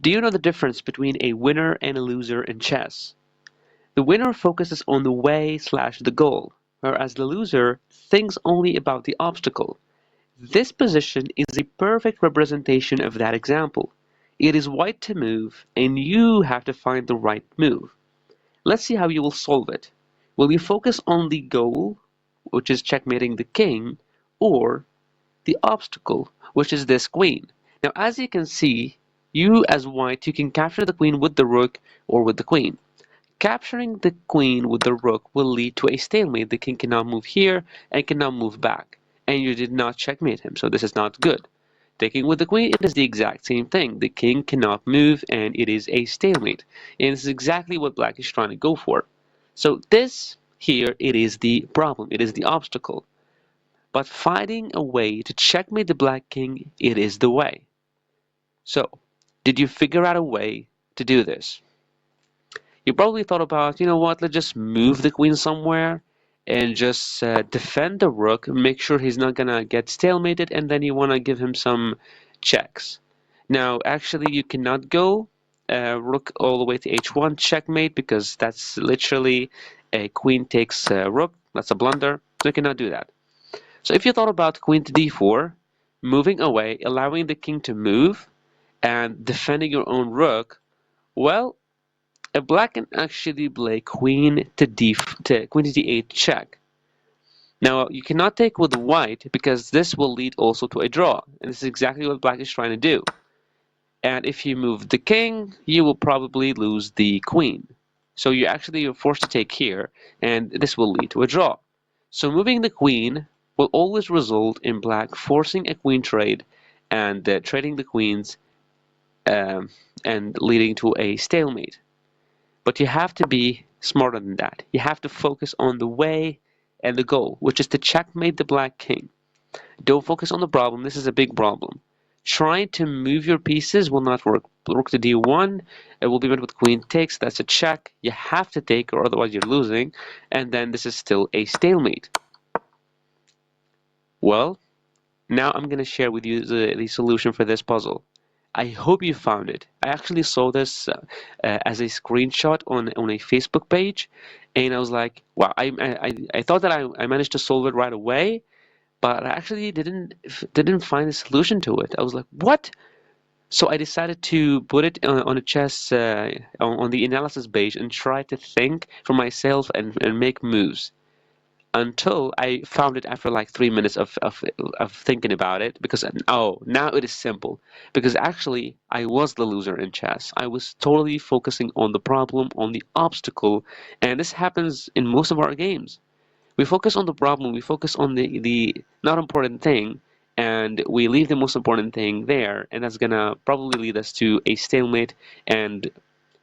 Do you know the difference between a winner and a loser in chess? The winner focuses on the way slash the goal, whereas the loser thinks only about the obstacle. This position is a perfect representation of that example. It is white to move, and you have to find the right move. Let's see how you will solve it. Will you focus on the goal, which is checkmating the king, or the obstacle, which is this queen? Now, as you can see, you as white, you can capture the queen with the rook or with the queen. Capturing the queen with the rook will lead to a stalemate. The king cannot move here and cannot move back. And you did not checkmate him, so this is not good. Taking with the queen, it is the exact same thing. The king cannot move and it is a stalemate. And this is exactly what black is trying to go for. So this here, it is the problem. It is the obstacle. But finding a way to checkmate the black king, it is the way. So, did you figure out a way to do this? You probably thought about, you know what, let's just move the queen somewhere and just defend the rook, make sure he's not gonna get stalemated, and then you want to give him some checks. Now, actually, you cannot go rook all the way to h1 checkmate because that's literally a queen takes rook. That's a blunder. So you cannot do that. So if you thought about queen to d4, moving away, allowing the king to move, and defending your own rook, well, a black can actually play queen to d8 check. Now you cannot take with white because this will lead also to a draw, and this is exactly what black is trying to do. And if you move the king, you will probably lose the queen. So you actually are forced to take here, and this will lead to a draw. So moving the queen will always result in black forcing a queen trade and trading the queens and leading to a stalemate. But you have to be smarter than that. You have to focus on the way and the goal, which is to checkmate the black king. Don't focus on the problem. This is a big problem. Trying to move your pieces will not work. Rook to d1, it will be met with queen takes. That's a check. You have to take, or otherwise you're losing. And then this is still a stalemate. Well, now I'm going to share with you the solution for this puzzle. I hope you found it. I actually saw this as a screenshot on a Facebook page, and I was like, wow, I thought that I managed to solve it right away, but I actually didn't find a solution to it. I was like, what? So I decided to put it on a chess on the analysis page and try to think for myself and make moves until I found it after like 3 minutes of thinking about it because oh, now it is simple because actually I was the loser in chess. I was totally focusing on the problem, on the obstacle, and this happens in most of our games. We focus on the problem, we focus on the not important thing, and we leave the most important thing there, and that's gonna probably lead us to a stalemate. And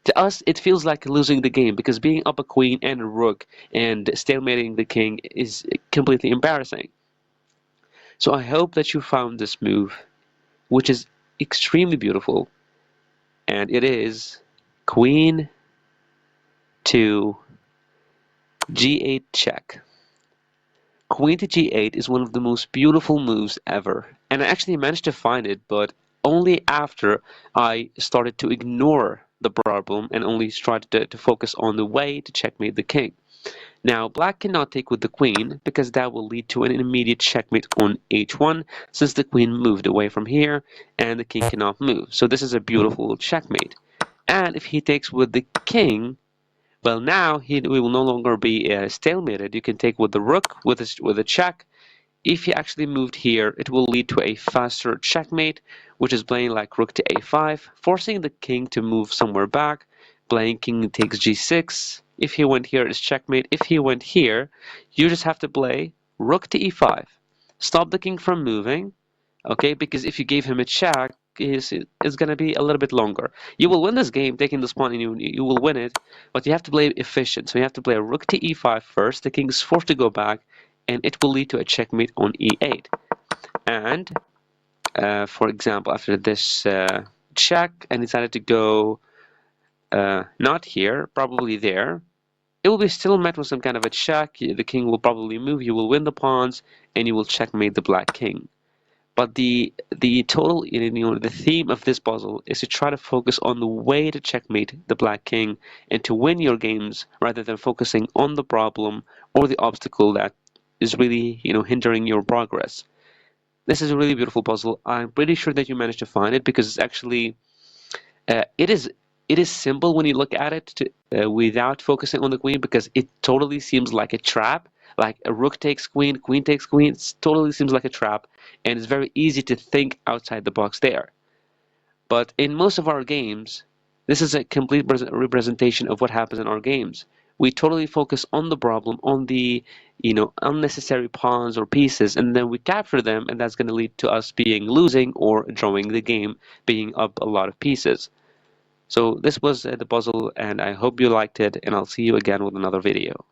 to us, it feels like losing the game because being up a queen and a rook and stalemating the king is completely embarrassing. So I hope that you found this move, which is extremely beautiful, and it is queen to g8 check. Queen to g8 is one of the most beautiful moves ever, and I actually managed to find it, but only after I started to ignore the problem and only tried to focus on the way to checkmate the king. Now, black cannot take with the queen because that will lead to an immediate checkmate on h1 since the queen moved away from here and the king cannot move. So this is a beautiful checkmate. And if he takes with the king, well, now we will no longer be stalemated. You can take with the rook with a check. If he actually moved here, it will lead to a faster checkmate, which is playing like rook to a5, forcing the king to move somewhere back. Playing king takes g6. If he went here, it's checkmate. If he went here, you just have to play rook to e5. Stop the king from moving, okay? Because if you gave him a check, it's going to be a little bit longer. You will win this game taking this pawn, and you will win it, but you have to play efficient. So you have to play a rook to e5 first. The king is forced to go back, and it will lead to a checkmate on e8. And for example, after this check, and decided to go not here, probably there, it will be still met with some kind of a check. The king will probably move, you will win the pawns, and you will checkmate the black king. But the total, the theme of this puzzle is to try to focus on the way to checkmate the Black King and to win your games rather than focusing on the problem or the obstacle that is really, hindering your progress. This is a really beautiful puzzle. I'm pretty sure that you managed to find it because it's actually it is simple when you look at it without focusing on the queen because it totally seems like a trap. Like a rook takes queen, queen takes queen. It totally seems like a trap, and it's very easy to think outside the box there. But in most of our games, this is a complete representation of what happens in our games. We totally focus on the problem, on the unnecessary pawns or pieces, and then we capture them, and that's going to lead to us being losing or drawing the game, being up a lot of pieces. So this was the puzzle, and I hope you liked it, and I'll see you again with another video.